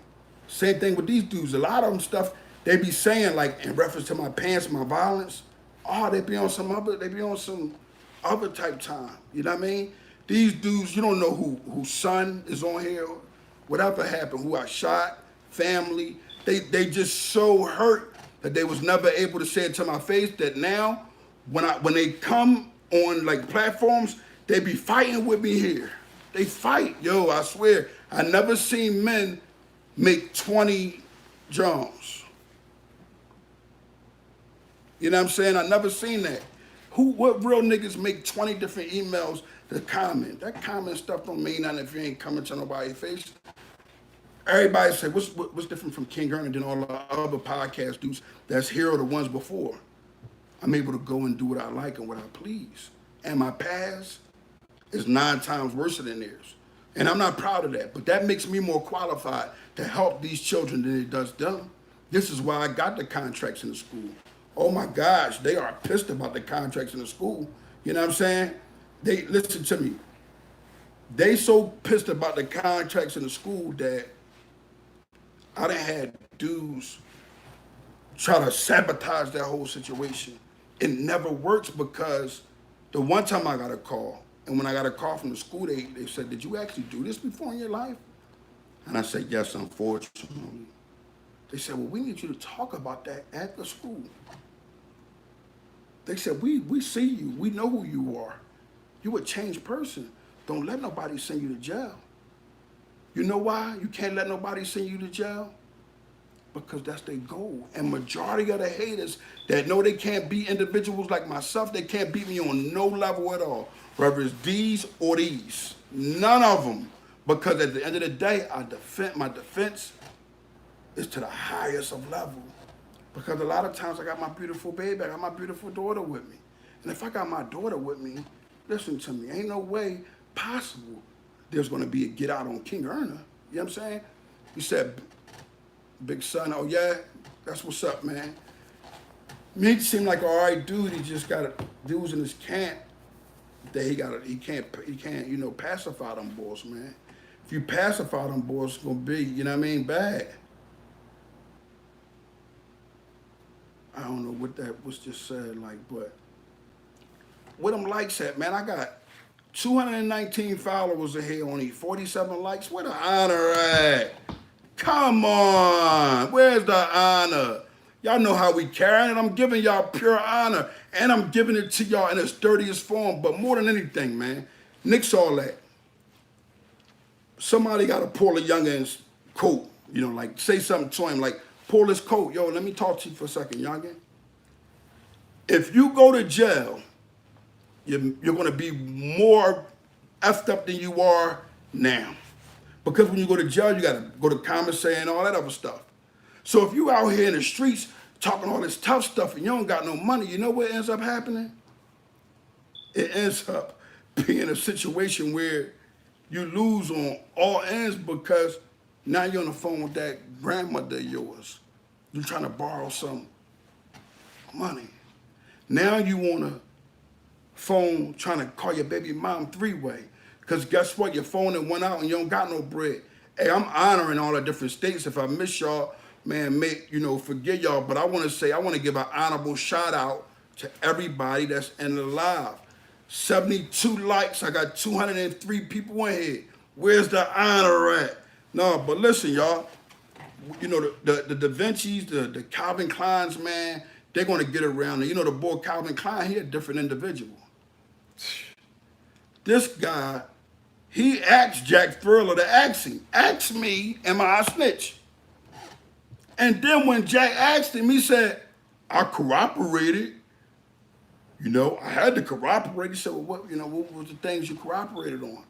Same thing with these dudes. A lot of them stuff they be saying like in reference to my pants, my violence. Oh, they be on some other type time. You know what I mean? These dudes, you don't know whose son is on here, whatever happened, who I shot, family. They just so hurt that they was never able to say it to my face that now when they come on like platforms, they be fighting with me here. They fight. Yo, I swear, I never seen men make 20 Jones. You know what I'm saying? I never seen that. What real niggas make 20 different emails to comment? That comment stuff don't mean nothing if you ain't coming to nobody's face. Everybody say, what's different from Kingearner than all the other podcast dudes that's here or the ones before? I'm able to go and do what I like and what I please. And my past is 9 times worse than theirs. And I'm not proud of that, but that makes me more qualified to help these children than it does them. This is why I got the contracts in the school. Oh my gosh, they are pissed about the contracts in the school. You know what I'm saying? They, listen to me. They so pissed about the contracts in the school that I done had dudes try to sabotage that whole situation. It never works because the one time I got a call, and when I got a call from the school, they said, did you actually do this before in your life? And I said, yes, unfortunately. They said, well, we need you to talk about that at the school. They said, we see you. We know who you are. You a changed person. Don't let nobody send you to jail. You know why you can't let nobody send you to jail? Because that's their goal. And majority of the haters that know they can't beat individuals like myself, they can't beat me on no level at all. Whether it's these or these. None of them. Because at the end of the day, my defense is to the highest of level. Because a lot of times I got my beautiful baby, I got my beautiful daughter with me. And if I got my daughter with me, listen to me, ain't no way possible there's gonna be a get out on Kingearner. You know what I'm saying? You said, big son, oh yeah, that's what's up, man. Me seem like an all right dude, he just got dudes in his camp that he can't, you know, pacify them boys, man. If you pacify them boys, it's gonna be, you know what I mean, bad. I don't know what that was just said, like, but where them likes at, man? I got 219 followers in here, only 47 likes. Where the honor at? Come on, where's the honor? Y'all know how we carry it. I'm giving y'all pure honor, and I'm giving it to y'all in its dirtiest form. But more than anything, man, nix all that. Somebody got to pull a youngin's coat, you know, like say something to him, like pull his coat. Yo, let me talk to you for a second, youngin. If you go to jail, you're going to be more effed up than you are now. Because when you go to jail, you got to go to commissary and all that other stuff. So if you out here in the streets talking all this tough stuff and you don't got no money, you know what ends up happening? It ends up being a situation where you lose on all ends because now you're on the phone with that grandmother of yours. You're trying to borrow some money. Now you want a phone trying to call your baby mom 3-way. Because guess what? Your phone that went out and you don't got no bread. Hey, I'm honoring all the different states. If I miss y'all, man, forgive y'all. But I want to give an honorable shout out to everybody that's in the live. 72 likes. I got 203 people in here. Where's the honor at? No, but listen, y'all. You know, the Da Vinci's, the Calvin Kleins, man, they're going to get around it. You know, the boy Calvin Klein, he a different individual. This guy, he asked Jack Furler to ask me, am I a snitch? And then when Jack asked him, he said, I corroborated. You know, I had to corroborate. He said, well, what was the things you corroborated on?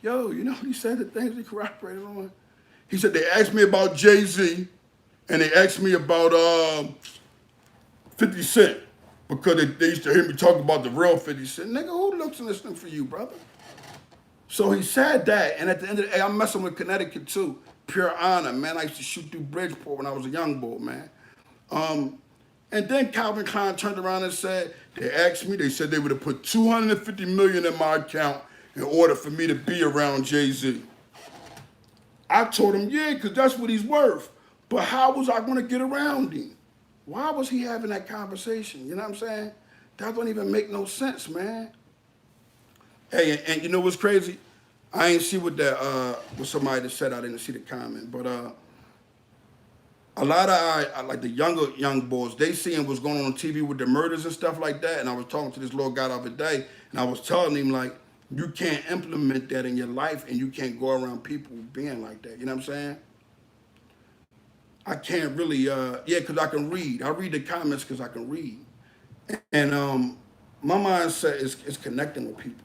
Yo, you know, he said the things he corroborated on. He said, they asked me about Jay-Z, and they asked me about 50 Cent, because they used to hear me talk about the real 50 Cent. Nigga, who looks and listening for you, brother? So he said that, and at the end of the day, I'm messing with Connecticut too. Pure honor, man. I used to shoot through Bridgeport when I was a young boy, man. And then Calvin Klein turned around and said, they asked me, they said they would have put $250 million in my account in order for me to be around Jay-Z. I told him, yeah, because that's what he's worth. But how was I going to get around him? Why was he having that conversation? You know what I'm saying? That don't even make no sense, man. Hey, and you know what's crazy? I ain't see what somebody that said. I didn't see the comment, but a lot of like the young boys, they seeing what's going on TV with the murders and stuff like that. And I was talking to this little guy the other day, and I was telling him, like, you can't implement that in your life, and you can't go around people being like that. You know what I'm saying? I can't really, yeah, because I can read. I read the comments because I can read. And my mindset is connecting with people.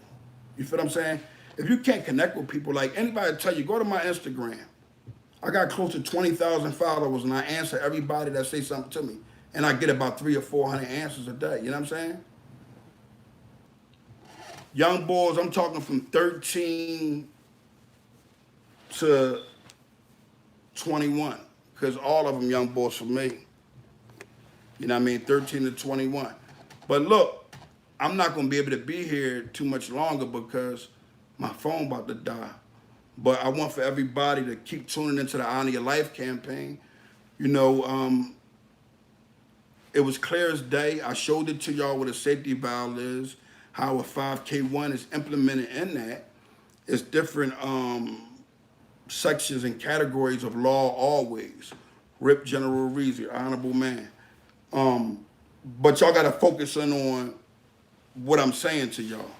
You feel what I'm saying? If you can't connect with people, like anybody tell you, go to my Instagram. I got close to 20,000 followers, and I answer everybody that say something to me. And I get about 300 or 400 answers a day. You know what I'm saying? Young boys, I'm talking from 13 to 21, because all of them young boys for me. You know what I mean? 13 to 21. But look, I'm not going to be able to be here too much longer because my phone about to die. But I want for everybody to keep tuning into the Honor Your Life campaign. You know, it was clear as day. I showed it to y'all what a safety valve is, how a 5K1 is implemented in that. It's different sections and categories of law always. Rip General Reezy, honorable man. But y'all got to focus in on what I'm saying to y'all.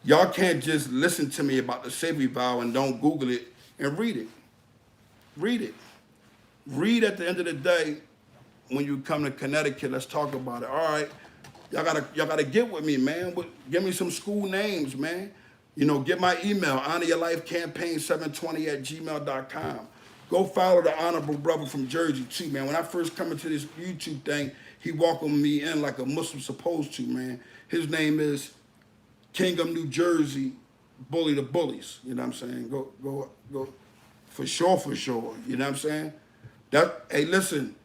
Y'all can't just listen to me about the safety valve and don't Google it and read it. Read it. Read at the end of the day when you come to Connecticut. Let's talk about it. All right, y'all gotta get with me, man. Give me some school names, man. You know, get my email, honoryourlifecampaign720@gmail.com. Go follow the honorable brother from Jersey too, man. When I first come into this YouTube thing, he welcomed me in like a Muslim supposed to, man. His name is Kingearner, New Jersey, Bully the Bullies. You know what I'm saying? Go. For sure. You know what I'm saying? Hey, listen,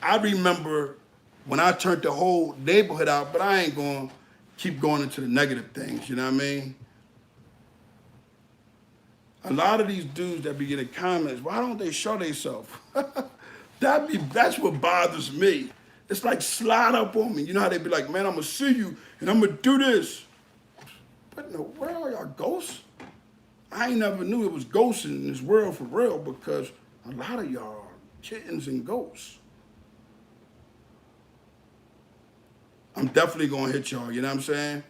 I remember when I turned the whole neighborhood out, but I ain't going to keep going into the negative things, you know what I mean? A lot of these dudes that be getting comments, why don't they show themselves? That's what bothers me. It's like slide up on me. You know how they be like, man, I'm going to see you and I'm going to do this. What in the world are y'all ghosts? I ain't never knew it was ghosts in this world for real, because a lot of y'all are kittens and ghosts. I'm definitely going to hit y'all, you know what I'm saying?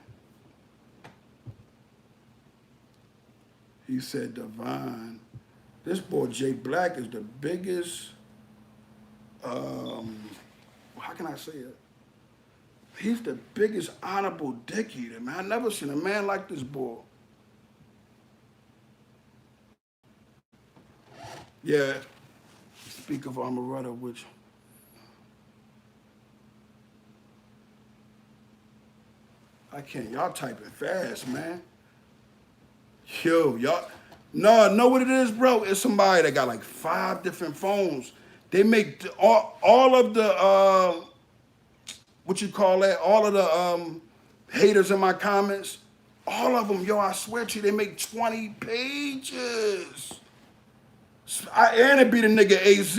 He said, Divine. This boy Jay Black is the biggest, how can I say it? He's the biggest honorable dick eater, man. I never seen a man like this boy. Yeah, speak of Amaretta, which... I can't, y'all typing fast, man. Yo, y'all, no, know what it is, bro? It's somebody that got like 5 different phones. They make all of the, what you call that? All of the haters in my comments, all of them, yo, I swear to you, they make 20 pages. And it be the nigga AZ.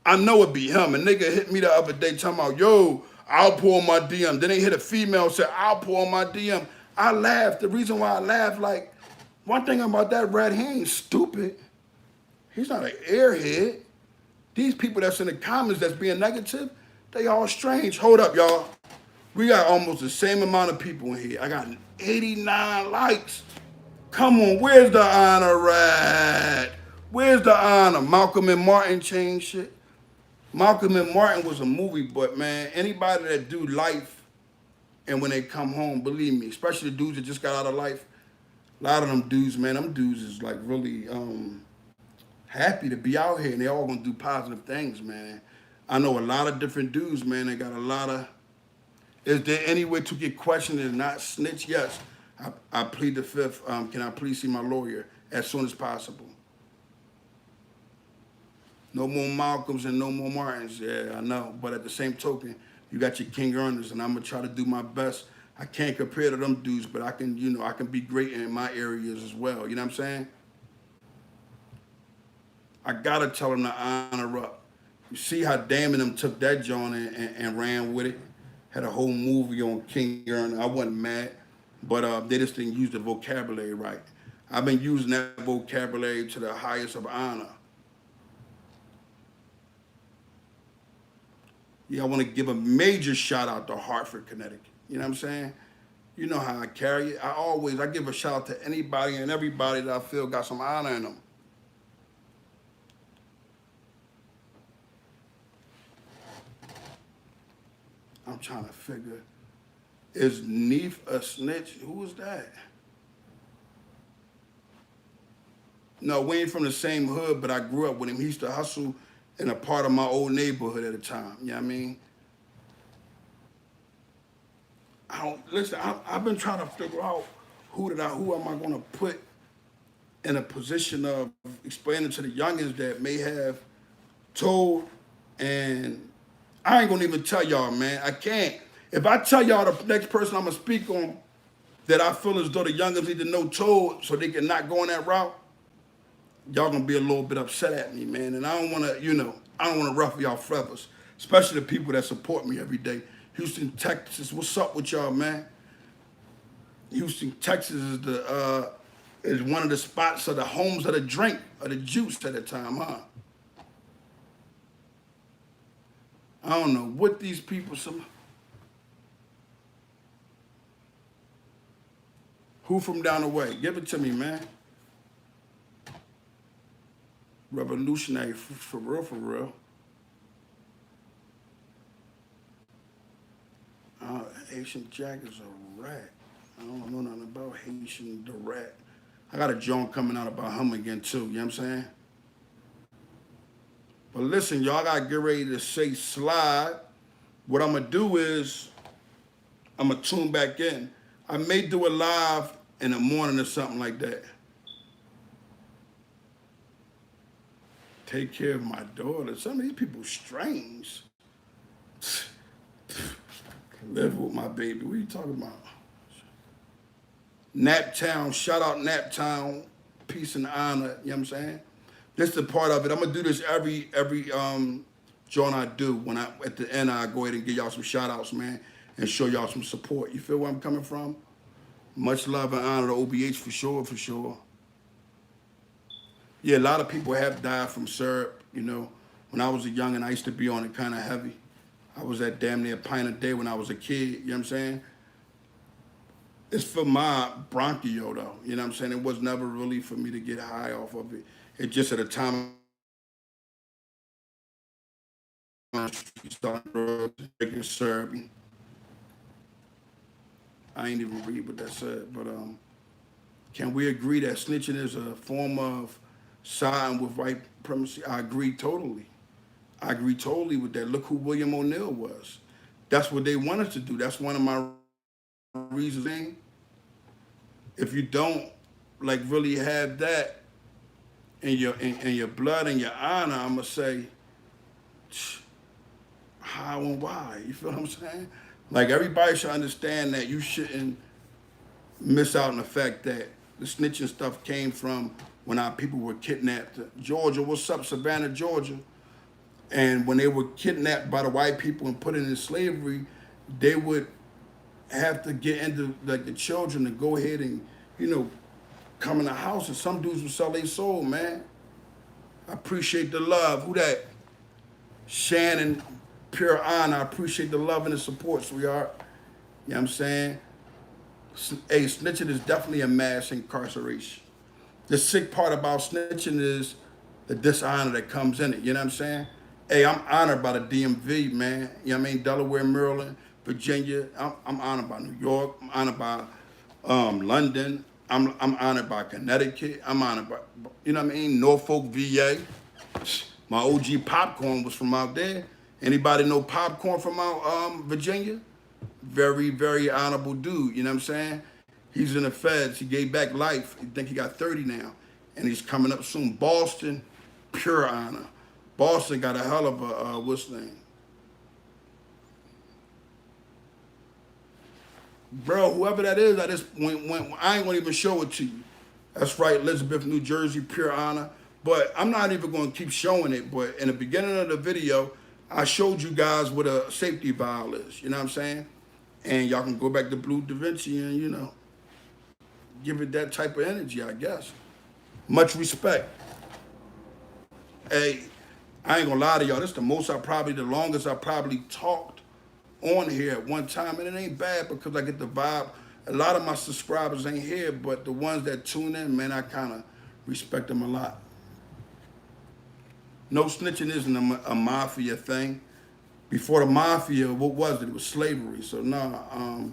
I know it be him. A nigga hit me the other day talking about, yo, I'll pull my DM. Then they hit a female and said, I'll pull my DM. I laughed. The reason why I laughed, like, one thing about that rat, he ain't stupid. He's not an airhead. These people that's in the comments that's being negative, They all strange. Hold up, y'all. We got almost the same amount of people in here. I got 89 likes. Come on, where's the honor at? Where's the honor? Malcolm and Martin changed shit. Malcolm and Martin was a movie, but man, anybody that do life and when they come home, believe me, especially the dudes that just got out of life, a lot of them dudes, man, them dudes is like really happy to be out here and they all gonna do positive things, man. I know a lot of different dudes, man, they got a lot of. Is there any way to get questioned and not snitch? Yes. I plead the fifth. Can I please see my lawyer as soon as possible? No more Malcolms and no more Martins. Yeah, I know. But at the same token, you got your Kingearners, and I'm gonna try to do my best. I can't compare to them dudes, but I can, I can be great in my areas as well. You know what I'm saying? I gotta tell them to honor up. You see how Damon them took that joint and ran with it. Had a whole movie on Kingearner. I wasn't mad, but they just didn't use the vocabulary right. I've been using that vocabulary to the highest of honor. Yeah, I want to give a major shout out to Hartford, Connecticut. You know what I'm saying? You know how I carry it. I give a shout out to anybody and everybody that I feel got some honor in them. I'm trying to figure, is Neef a snitch? Who was that? No, we ain't from the same hood, but I grew up with him. He used to hustle in a part of my old neighborhood at the time. You know what I mean? I've been trying to figure out who am I gonna put in a position of explaining to the youngins that may have told, and I ain't gonna even tell y'all, man. I can't. If I tell y'all the next person I'm gonna speak on that I feel as though the youngins need to know told so they can not go on that route, y'all gonna be a little bit upset at me, man. And I don't wanna, I don't wanna ruffle y'all feathers, especially the people that support me every day. Houston, Texas, what's up with y'all, man? Houston, Texas is one of the spots of the homes of the drink, of the juice at the time, huh? I don't know what these people, who from down the way? Give it to me, man. Revolutionary, for real, for real. Haitian Jack is a rat. I don't know nothing about Haitian the rat. I got a joint coming out about him again too, you know what I'm saying? But listen, y'all gotta get ready to say slide. What I'm gonna do is, I'm gonna tune back in. I may do a live in the morning or something like that. Take care of my daughter. Some of these people strange. Live with my baby. What are you talking about? Naptown, shout out Naptown, peace and honor, you know what I'm saying? This is the part of it. I'm gonna do this every joint I do. When at the end I go ahead and give y'all some shout outs, man, and show y'all some support. You feel where I'm coming from? Much love and honor to OBH for sure, for sure. Yeah, a lot of people have died from syrup, When I was a youngin', I used to be on it kind of heavy. I was at damn near a pint a day when I was a kid, you know what I'm saying? It's for my bronchio though, you know what I'm saying? It was never really for me to get high off of it. It just at a time starting drugs, drinking syrup. I ain't even read what that said, but can we agree that snitching is a form of siding with white supremacy? I agree totally. I agree totally with that. Look who William O'Neill was. That's what they wanted to do. That's one of my reasons. If you don't really have that in your blood and your honor, I'm gonna say how and why. You feel what I'm saying? Like everybody should understand that you shouldn't miss out on the fact that the snitching stuff came from when our people were kidnapped. Georgia, what's up, Savannah, Georgia? And when they were kidnapped by the white people and put in slavery, they would have to get into the children to go ahead and, come in the house, and some dudes would sell their soul, man. I appreciate the love. Who that? Shannon Pure honor. I appreciate the love and the support, sweetheart. You know what I'm saying? Hey, snitching is definitely a mass incarceration. The sick part about snitching is the dishonor that comes in it. You know what I'm saying? Hey, I'm honored by the DMV, man. You know what I mean? Delaware, Maryland, Virginia. I'm honored by New York. I'm honored by London. I'm honored by Connecticut. I'm honored by, you know what I mean? Norfolk, VA. My OG Popcorn was from out there. Anybody know Popcorn from out Virginia? Very, very honorable dude. You know what I'm saying? He's in the feds. He gave back life. I think he got 30 now. And he's coming up soon. Boston, pure honor. Boston got a hell of a, what's the name? Bro, whoever that is, I ain't gonna even show it to you. That's right, Elizabeth, New Jersey, pure honor. But I'm not even gonna keep showing it. But in the beginning of the video, I showed you guys what a safety valve is. You know what I'm saying? And y'all can go back to Bleu Davinci and, you know, give it that type of energy, I guess. Much respect. Hey, I ain't gonna lie to y'all. This is the longest I probably talked on here at one time. And it ain't bad because I get the vibe. A lot of my subscribers ain't here, but the ones that tune in, man, I kind of respect them a lot. No snitching isn't a mafia thing. Before the mafia, what was it? It was slavery. So, no,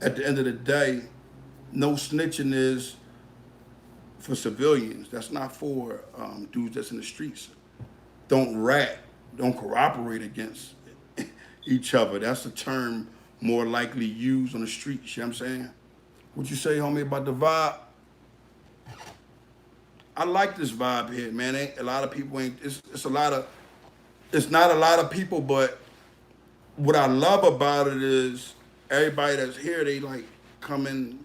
at the end of the day, no snitching is for civilians. That's not for dudes that's in the streets. Don't cooperate against each other. That's a term more likely used on the streets, you know what I'm saying? What you say, homie, about the vibe? I like this vibe here, man. A lot of people it's not a lot of people, but what I love about it is everybody that's here, they like come in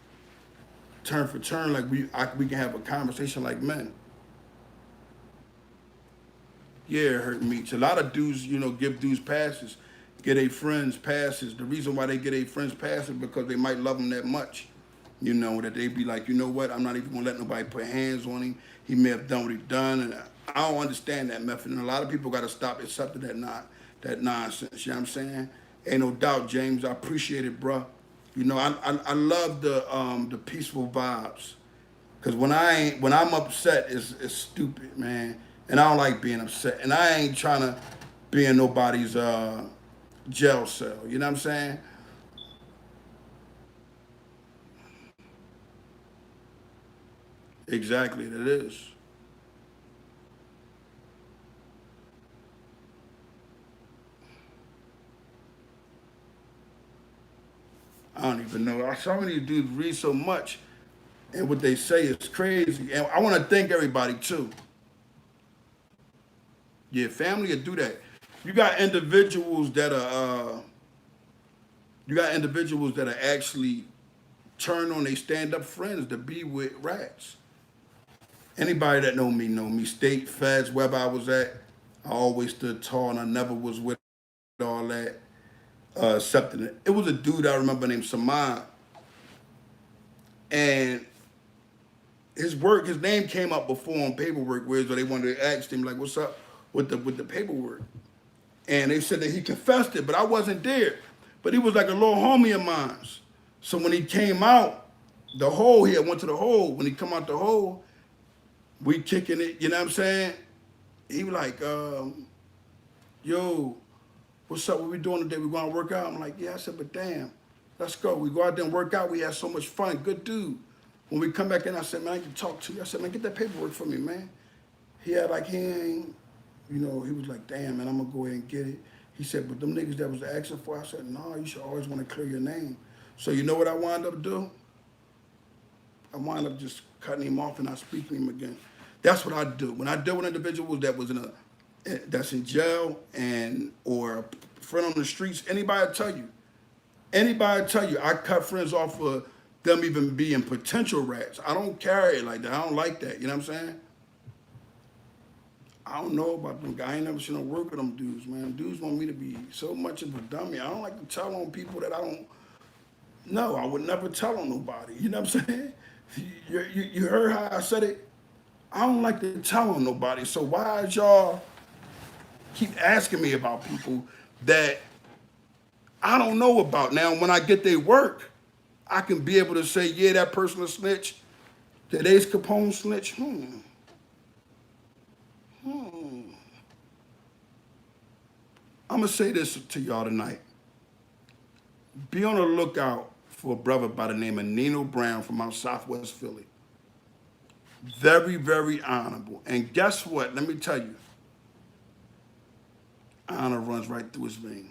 turn for turn, like we can have a conversation like men. Yeah, it hurt me. A lot of dudes, you know, give dudes passes, get a friends passes. The reason why they get a friends passes because they might love them that much. You know, that they be like, you know what, I'm not even gonna let nobody put hands on him. He may have done what he done, and I don't understand that method. And a lot of people gotta stop accepting that nonsense. You know what I'm saying? Ain't no doubt, James. I appreciate it, bro. You know, I love the peaceful vibes. Cause when I'm upset, it's stupid, man. And I don't like being upset. And I ain't trying to be in nobody's jail cell. You know what I'm saying? Exactly, that is. I don't even know. Some of these dudes read so much, and what they say is crazy. And I want to thank everybody too. Yeah, family will do that. You got individuals that are actually turn on they stand up friends to be with rats. Anybody that know me. State, feds, wherever I was at, I always stood tall and I never was with all that. Accepting it. It was a dude I remember named Samad, and his name came up before on paperwork, where they wanted to ask him like, "What's up with the paperwork?" And they said that he confessed it, but I wasn't there. But he was like a little homie of mine. So when he came out, the hole he had went to the hole. When he come out the hole, we kicking it. You know what I'm saying? He was like, "Yo, what's up? What we doing today? We going to work out?" I'm like, "Yeah." I said, "But damn, let's go." We go out there and work out. We had so much fun. Good dude. When we come back in, I said, "Man, I can talk to you." I said, "Man, get that paperwork for me, man." He ain't, you know, he was like, "Damn, man, I'm going to go ahead and get it." He said, "But them niggas that was asking for," I said, "No, you should always want to clear your name." So you know what I wound up doing? I wound up just cutting him off and not speaking to him again. That's what I do. When I deal with individuals that was that's in jail and or a friend on the streets, anybody tell you, I cut friends off for them even being potential rats. I don't carry it like that. I don't like that. You know what I'm saying? I don't know about them guys. I ain't never seen no work with them dudes, man. Dudes want me to be so much of a dummy. I don't like to tell on people that I don't know. I would never tell on nobody. You know what I'm saying? You heard how I said it? I don't like to tell on nobody. So why is y'all keep asking me about people that I don't know about. Now, when I get their work, I can be able to say, yeah, that person a snitch, that Ace Capone snitch. I'm gonna say this to y'all tonight. Be on the lookout for a brother by the name of Nino Brown from out Southwest Philly. Very, very honorable. And guess what? Let me tell you, honor runs right through his veins.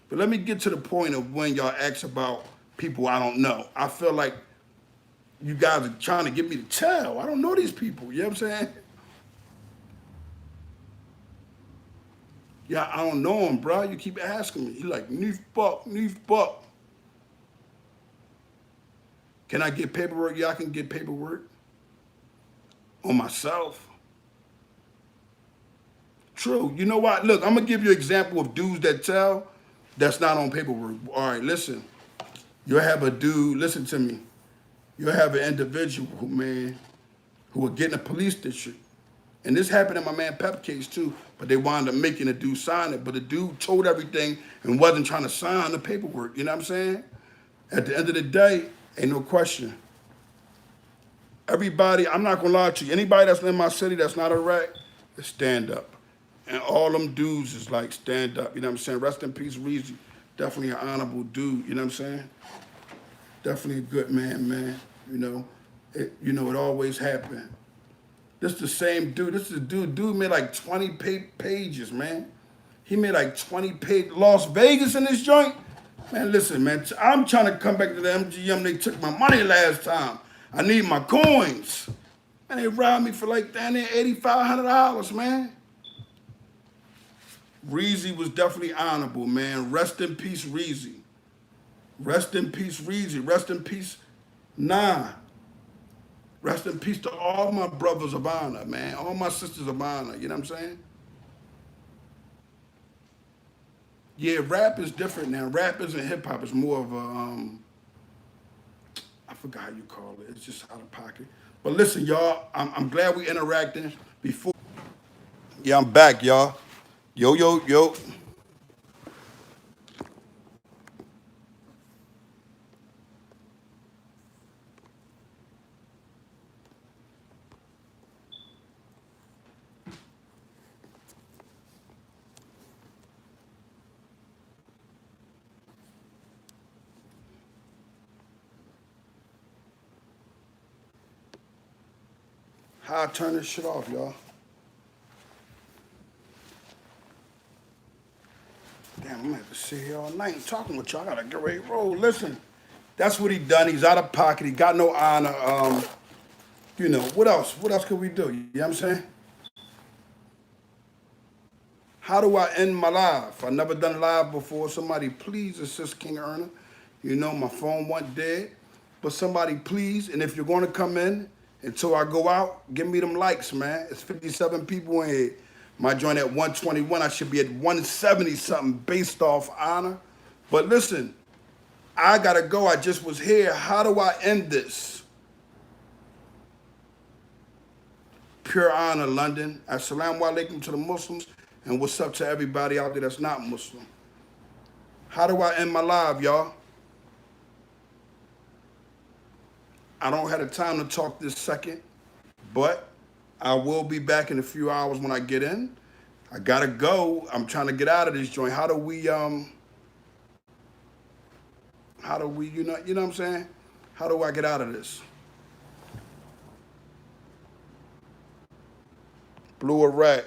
But let me get to the point of when y'all ask about people I don't know. I feel like you guys are trying to get me to tell. I don't know these people. You know what I'm saying? Yeah, I don't know him, bro. You keep asking me. He like, Neef Buck, Neef Buck. Can I get paperwork? Yeah, I can get paperwork on myself. True. You know what? Look, I'm going to give you an example of dudes that tell that's not on paperwork. All right, listen. You'll have a dude, listen to me. You'll have an individual, man, who will get in a police district. And this happened in my man Pep case too, but they wound up making the dude sign it. But the dude told everything and wasn't trying to sign the paperwork. You know what I'm saying? At the end of the day, ain't no question. Everybody, I'm not gonna lie to you, anybody that's in my city that's not a rat, is stand up. And all them dudes is like stand up, you know what I'm saying? Rest in peace, Reezy. Definitely an honorable dude, you know what I'm saying? Definitely a good man. It always happened. This the same dude. This is a dude made like 20 pages, man. He made like 20 pages. Las Vegas in this joint? Man, listen, man. I'm trying to come back to the MGM. They took my money last time. I need my coins. And they robbed me for like down there $8,500, man. Reezy was definitely honorable, man. Rest in peace, Reezy. Rest in peace, Reezy. Rest in peace, Nah. Rest in peace to all my brothers of honor, man. All my sisters of honor. You know what I'm saying? Yeah, rap is different now. Rap isn't hip hop. It's more of a, I forgot how you call it. It's just out of pocket. But listen, y'all, I'm glad we interacting before. Yeah, I'm back, y'all. Yo. How I turn this shit off, y'all? Damn, I'm gonna have to sit here all night and talking with y'all. I gotta get ready to roll. Listen, that's what he done. He's out of pocket. He got no honor. What else? What else could we do? You know what I'm saying? How do I end my live? I've never done live before. Somebody please assist Kingearner. My phone went dead. But somebody please, and if you're going to come in until I go out, give me them likes, man. It's 57 people in here. My joint at 121. I should be at 170 something based off honor. But listen, I got to go. I just was here. How do I end this? Pure honor, London. Assalamu alaikum to the Muslims. And what's up to everybody out there that's not Muslim? How do I end my live, y'all? I don't have the time to talk this second, but I will be back in a few hours when I get in. I gotta go. I'm trying to get out of this joint. How do we, you know what I'm saying? How do I get out of this? Blew a rack.